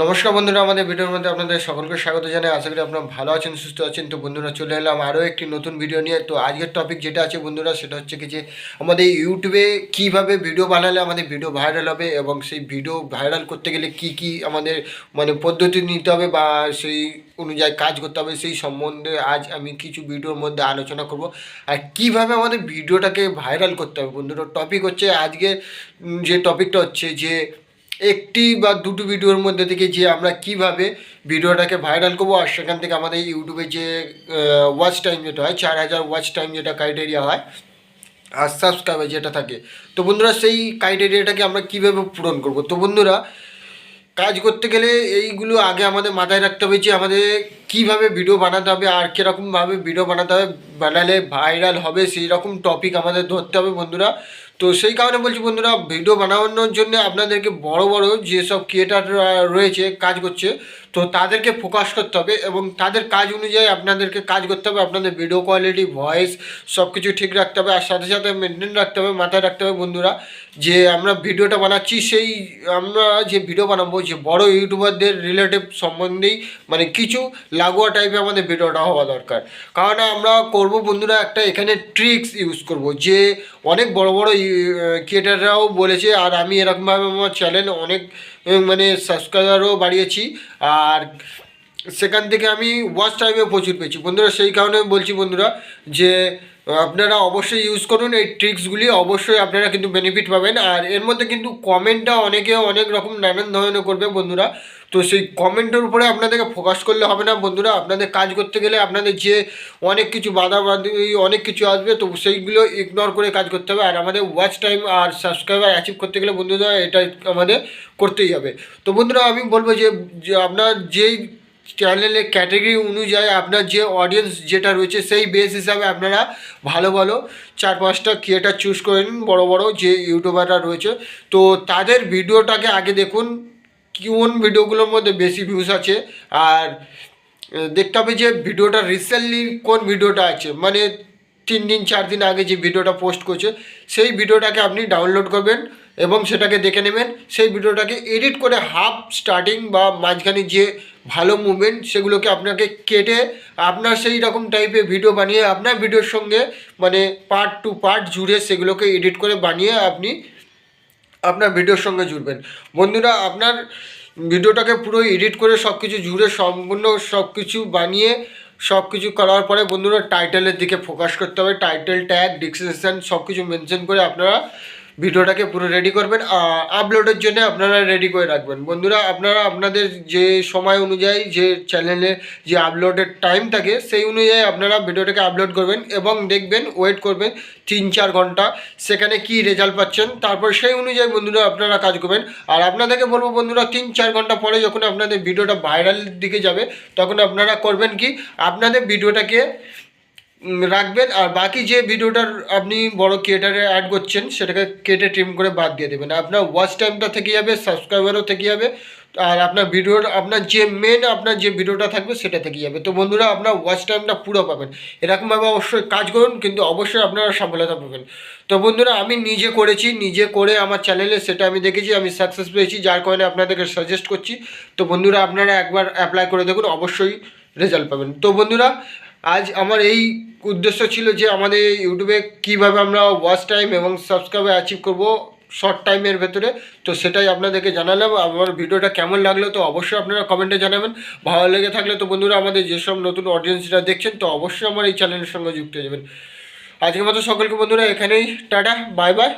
নমস্কার বন্ধুরা, আমাদের ভিডিওর মধ্যে আপনাদের সকলকে স্বাগত জানাই। আশা করি আপনারা ভালো আছেন, সুস্থ আছেন। তো বন্ধুরা, চলে এলাম আরও একটি নতুন ভিডিও নিয়ে। তো আজকের টপিক যেটা আছে বন্ধুরা, সেটা হচ্ছে কি যে আমাদের ইউটিউবে কীভাবে ভিডিও বানালে আমাদের ভিডিও ভাইরাল হবে, এবং সেই ভিডিও ভাইরাল করতে গেলে কি কি আমাদের পদ্ধতি নিতে হবে বা সেই অনুযায়ী কাজ করতে হবে, সেই সম্বন্ধে আজ আমি কিছু ভিডিওর মধ্যে আলোচনা করব। আর কিভাবে আমাদের ভিডিওটাকে ভাইরাল করতে হবে বন্ধুরা, টপিক হচ্ছে আজকে যে টপিকটা হচ্ছে যে একটি বা দুটো ভিডিওর মধ্যে থেকে যে আমরা কিভাবে ভিডিওটাকে ভাইরাল করবো, আর সেখান থেকে আমাদের ইউটিউবে যে ওয়াচ টাইম যেটা হয় 4000 ওয়াচ টাইম যেটা ক্রাইটেরিয়া হয়, আর সাবস্ক্রাইবার যেটা থাকে, তো বন্ধুরা সেই ক্রাইটেরিয়াটাকে আমরা কিভাবে পূরণ করব। তো বন্ধুরা, কাজ করতে গেলে এইগুলো আগে আমাদের মাথায় রাখতে হবে যে আমাদের কীভাবে ভিডিও বানাতে হবে আর কীরকমভাবে ভিডিও বানাতে হবে, বানালে ভাইরাল হবে সেই রকম টপিক আমাদের ধরতে হবে বন্ধুরা। তো সেই কারণে বলছি বন্ধুরা, ভিডিও বানানোর জন্য আপনাদেরকে বড় বড় যেসব ক্রিয়েটাররা রয়েছে কাজ করছে, তো তাদেরকে ফোকাস করতে হবে এবং তাদের কাজ অনুযায়ী আপনাদেরকে কাজ করতে হবে। আপনাদের ভিডিও কোয়ালিটি, ভয়েস সব কিছু ঠিক রাখতে হবে, আর সাথে সাথে মেনটেন রাখতে হবে, মাথায় রাখতে হবে বন্ধুরা, যে আমরা ভিডিওটা বানাচ্ছি সেই আমরা যে ভিডিও বানাবো যে বড় ইউটিউবারদের রিলেটিভ সম্বন্ধেই কিছু লাগোয়া টাইপের আমাদের ভিডিওটা হওয়া দরকার। কারণ আমরা করব বন্ধুরা একটা এখানে ট্রিক্স ইউজ করব, যে অনেক বড় বড় ক্রিয়েটাররাও বলেছে, আর আমি এরকমভাবে আমার চ্যানেল অনেক সাবস্ক্রাইবারও বাড়িয়েছি, আর সেখান থেকে আমি ওয়াচ টাইমে প্রচুর পেয়েছি বন্ধুরা। সেই কারণে বলছি বন্ধুরা যে আপনারা অবশ্যই ইউজ করুন এই ট্রিক্সগুলি, অবশ্যই আপনারা কিন্তু বেনিফিট পাবেন। আর এর মধ্যে কিন্তু কমেন্টটা অনেকে অনেক রকম নানান ধরনের করবে বন্ধুরা, তো সেই কমেন্টের উপরে আপনাদেরকে ফোকাস করলে হবে না বন্ধুরা। আপনাদের কাজ করতে গেলে আপনাদের যে অনেক কিছু বাধা অনেক কিছু আসবে, তো সেইগুলো ইগনোর করে কাজ করতে হবে। আর আমাদের ওয়াচ টাইম আর সাবস্ক্রাইবার অ্যাচিভ করতে গেলে বন্ধুরা এটা আমাদের করতেই হবে। তো বন্ধুরা, আমি বলবো যে আপনার যেই চ্যানেলের ক্যাটাগরি অনুযায়ী আপনার যে অডিয়েন্স যেটা রয়েছে সেই বেস হিসাবে আপনারা ভালো ভালো 4-5টা ক্রিয়েটার চুজ করে নিন, বড়ো বড়ো যে ইউটিউবাররা রয়েছে। তো তাদের ভিডিওটাকে আগে দেখুন কোন ভিডিওগুলোর মধ্যে বেশি ভিউজ আছে, আর দেখতে হবে যে ভিডিওটা রিসেন্টলি কোন ভিডিওটা আছে, 3 দিন 4 দিন আগে যে ভিডিওটা পোস্ট করছে সেই ভিডিওটাকে আপনি ডাউনলোড করবেন এবং সেটাকে দেখে নেবেন। সেই ভিডিওটাকে এডিট করে হাফ স্টার্টিং বা মাঝখানে যে ভালো মুভমেন্ট সেগুলোকে আপনাকে কেটে আপনার সেই রকম টাইপের ভিডিও বানিয়ে আপনার ভিডিওর সঙ্গে পার্ট টু পার্ট জুড়ে সেগুলোকে এডিট করে বানিয়ে আপনি আপনার ভিডিওর সঙ্গে জুড়বেন বন্ধুরা। আপনার ভিডিওটাকে পুরো এডিট করে সব কিছু জুড়ে সম্পূর্ণ সব কিছু বানিয়ে সব কিছু করার পরে বন্ধুরা টাইটেলের দিকে ফোকাস করতে হবে। টাইটেল, ট্যাগ, ডিসক্রিপশন সব কিছু মেনশন করে আপনারা ভিডিওটাকে পুরো রেডি করবেন, আপলোডের জন্য আপনারা রেডি করে রাখবেন বন্ধুরা। আপনারা আপনাদের যে সময় অনুযায়ী যে চ্যানেলে যে আপলোডের টাইম থাকে সেই অনুযায়ী আপনারা ভিডিওটাকে আপলোড করবেন এবং দেখবেন, ওয়েট করবেন 3-4 ঘন্টা, সেখানে কি রেজাল্ট পাচ্ছেন, তারপর সেই অনুযায়ী বন্ধুরা আপনারা কাজ করবেন। আর আপনাদেরকে বলবো বন্ধুরা, 3-4 ঘন্টা পরে যখন আপনাদের ভিডিওটা ভাইরালের দিকে যাবে তখন আপনারা করবেন কি, আপনাদের ভিডিওটাকে রাখবেন, আর বাকি যে ভিডিওটার আপনি বড় ক্রিয়েটারে অ্যাড করছেন সেটাকে কেটে ট্রিম করে বাদ দিয়ে দেবেন। আপনার ওয়াচ টাইমটা থেকে যাবে, সাবস্ক্রাইবারও থেকে যাবে, আর আপনার ভিডিওর আপনার যে ভিডিওটা থাকবে সেটা থেকে যাবে। তো বন্ধুরা, আপনার ওয়াচ টাইমটা পুরো পাবেন। এরকমভাবে অবশ্যই কাজ করুন, কিন্তু অবশ্যই আপনারা সফলতা পাবেন। তো বন্ধুরা, আমি নিজে করেছি, নিজে করে আমার চ্যানেলে সেটা আমি দেখেছি, আমি সাকসেস পেয়েছি, যার কারণে আপনাদেরকে সাজেস্ট করছি। তো বন্ধুরা, আপনারা একবার অ্যাপ্লাই করে দেখুন, অবশ্যই রেজাল্ট পাবেন। তো বন্ধুরা, আজ আমার এই উদ্দেশ্য ছিল যে আমাদের ইউটিউবে কীভাবে আমরা ওয়াচ টাইম এবং সাবস্ক্রাইবার অ্যাচিভ করব শর্ট টাইমের ভেতরে, তো সেটাই আপনাদেরকে জানালাম। আমার ভিডিওটা কেমন লাগলো তো অবশ্যই আপনারা কমেন্টে জানাবেন। ভালো লেগে থাকলে তো বন্ধুরা, আমাদের যেসব নতুন অডিয়েন্সরা দেখছেন তো অবশ্যই আমার এই চ্যানেলের সঙ্গে যুক্ত হয়ে যাবেন। আজকের মতো সকলকে বন্ধুরা এখানেই টাটা, বাই বাই।